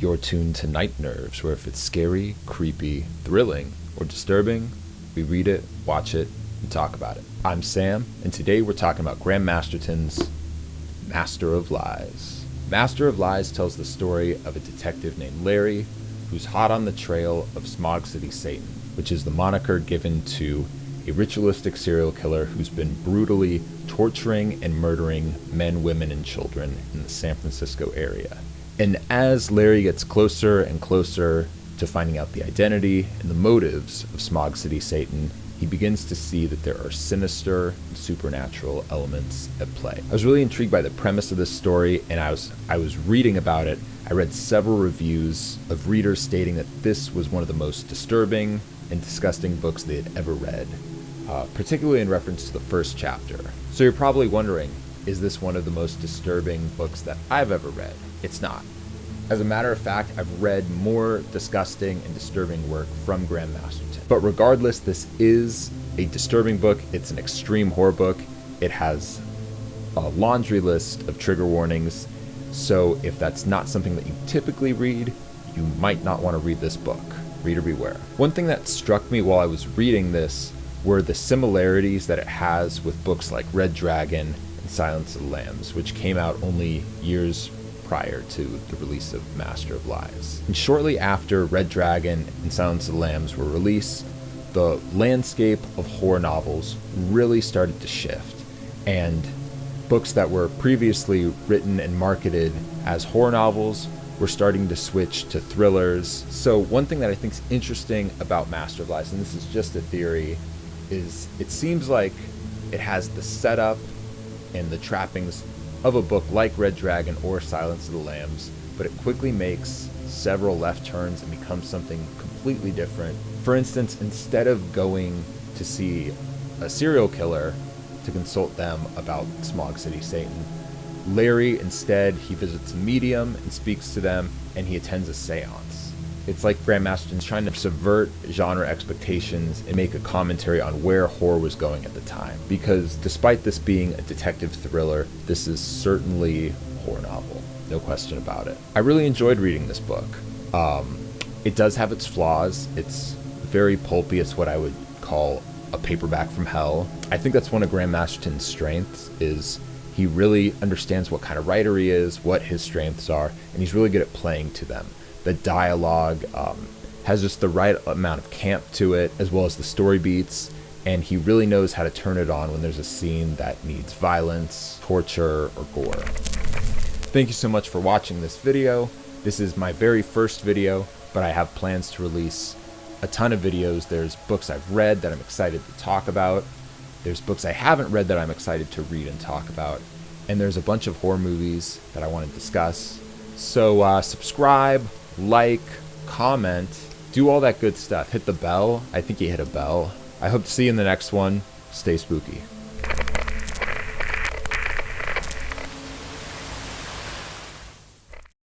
You're tuned to Night Nerves, where if it's scary, creepy, thrilling, or disturbing, we read it, watch it, and talk about it. I'm Sam, and today we're talking about Graham Masterton's Master of Lies. Master of Lies tells the story of a detective named Larry who's hot on the trail of Smog City Satan, which is the moniker given to a ritualistic serial killer who's been brutally torturing and murdering men, women, and children in the San Francisco area. And as Larry gets closer and closer to finding out the identity and the motives of Smog City Satan, he begins to see that there are sinister and supernatural elements at play. I was really intrigued by the premise of this story, and I was reading about it. I read several reviews of readers stating that this was one of the most disturbing and disgusting books they had ever read, particularly in reference to the first chapter. So you're probably wondering, is this one of the most disturbing books that I've ever read? It's not. As a matter of fact, I've read more disgusting and disturbing work from Graham Masterton. But regardless, this is a disturbing book. It's an extreme horror book. It has a laundry list of trigger warnings. So if that's not something that you typically read, you might not want to read this book. Reader beware. One thing that struck me while I was reading this were the similarities that it has with books like Red Dragon and Silence of the Lambs, which came out only years prior to the release of Master of Lies. And shortly after Red Dragon and Silence of the Lambs were released, the landscape of horror novels really started to shift, and books that were previously written and marketed as horror novels were starting to switch to thrillers. So one thing that I think is interesting about Master of Lies, and this is just a theory, is it seems like it has the setup and the trappings of a book like Red Dragon or Silence of the Lambs, but it quickly makes several left turns and becomes something completely different. For instance, instead of going to see a serial killer to consult them about Smog City Satan, Larry instead, he visits a medium and speaks to them, and he attends a seance. It's like Graham Masterton's trying to subvert genre expectations and make a commentary on where horror was going at the time. Because despite this being a detective thriller, this is certainly a horror novel. No question about it. I really enjoyed reading this book. It does have its flaws. It's very pulpy. It's what I would call a paperback from hell. I think that's one of Graham Masterton's strengths, is he really understands what kind of writer he is, what his strengths are, and he's really good at playing to them. The dialogue has just the right amount of camp to it, as well as the story beats, and he really knows how to turn it on when there's a scene that needs violence, torture, or gore. Thank you so much for watching this video. This is my very first video, but I have plans to release a ton of videos. There's books I've read that I'm excited to talk about. There's books I haven't read that I'm excited to read and talk about. And there's a bunch of horror movies that I want to discuss. So subscribe, like, comment, do all that good stuff. Hit the bell. I think you hit a bell. I hope to see you in the next one. Stay spooky.